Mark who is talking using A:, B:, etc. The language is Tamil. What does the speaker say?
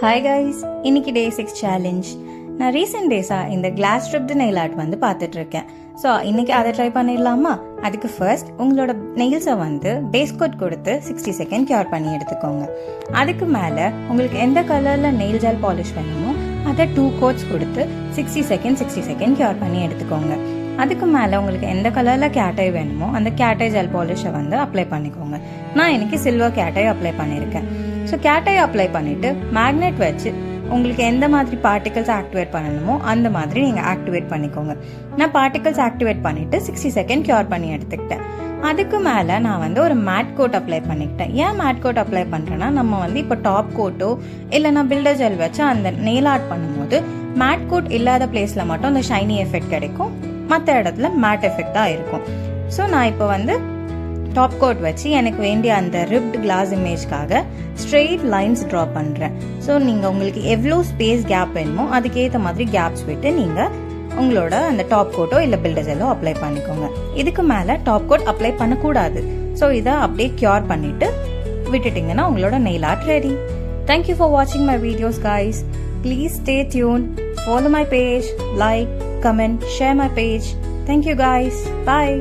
A: ஹாய் கைஸ், இன்னைக்கு டே 6 சேலஞ்ச். நான் ரீசெண்ட் டேஸாக இந்த கிளாஸ் ஸ்ட்ரிப்டு நெயில் ஆர்ட் வந்து பார்த்துட்டு இருக்கேன். ஸோ இன்னைக்கு அதை ட்ரை பண்ணிடலாமா? அதுக்கு ஃபர்ஸ்ட் உங்களோட நெயில்ஸை வந்து பேஸ் கோட் கொடுத்து 60 செகண்ட் கியூர் பண்ணி எடுத்துக்கோங்க. அதுக்கு மேலே உங்களுக்கு எந்த கலரில் நெயில் ஜெல் பாலிஷ் வேணுமோ அதை 2 கோட்ஸ் கொடுத்து 60 செகண்ட் கியூர் பண்ணி எடுத்துக்கோங்க. அதுக்கு மேலே உங்களுக்கு எந்த கலரில் கேட்டை வேணுமோ அந்த கேட்டை ஜெல் பாலிஷை வந்து அப்ளை பண்ணிக்கோங்க. நான் இன்னைக்கு சில்வர் கேட்டை அப்ளை பண்ணியிருக்கேன். ஸோ கேட்டை அப்ளை பண்ணிவிட்டு மேக்னெட் வச்சு உங்களுக்கு எந்த மாதிரி பார்ட்டிகல்ஸ் ஆக்டிவேட் பண்ணணுமோ அந்த மாதிரி நீங்கள் ஆக்டிவேட் பண்ணிக்கோங்க. நான் பார்ட்டிகல்ஸ் ஆக்டிவேட் பண்ணிவிட்டு 60 செகண்ட் கியூர் பண்ணி எடுத்துக்கிட்டேன். அதுக்கு மேலே நான் வந்து ஒரு மேட் கோட் அப்ளை பண்ணிக்கிட்டேன். ஏன் மேட் கோட் அப்ளை பண்ணுறேன்னா, நம்ம வந்து இப்போ டாப் கோட்டோ இல்லைனா பில்டர் ஜெல் வச்சு அந்த நெயில் ஆர்ட் பண்ணும்போது மேட் கோட் இல்லாத பிளேஸில் மட்டும் அந்த ஷைனி எஃபெக்ட் கிடைக்கும், மற்ற இடத்துல மேட் எஃபெக்டாக இருக்கும். ஸோ நான் இப்போ வந்து டாப் கோட் வச்சு எனக்கு வேண்டிய அந்த ரிப்டு கிளாஸ் இமேஜ்க்காக ஸ்ட்ரெயிட் லைன்ஸ் ட்ரா பண்ணுறேன். ஸோ நீங்கள் உங்களுக்கு எவ்வளோ ஸ்பேஸ் கேப் வேணுமோ அதுக்கேற்ற மாதிரி கேப்ஸ் விட்டு நீங்கள் உங்களோட அந்த டாப் கோட்டோ இல்லை பில்டர் ஜெல்லோ அப்ளை பண்ணிக்கோங்க. இதுக்கு மேலே டாப் கோட் அப்ளை பண்ணக்கூடாது. ஸோ இதை அப்படியே கியூர் பண்ணிவிட்டு விட்டுட்டிங்கன்னா உங்களோட nail art ready. Thank you for வாட்சிங் my videos guys. Please stay tuned, follow my page, like, comment, share my page. Thank you guys. Bye.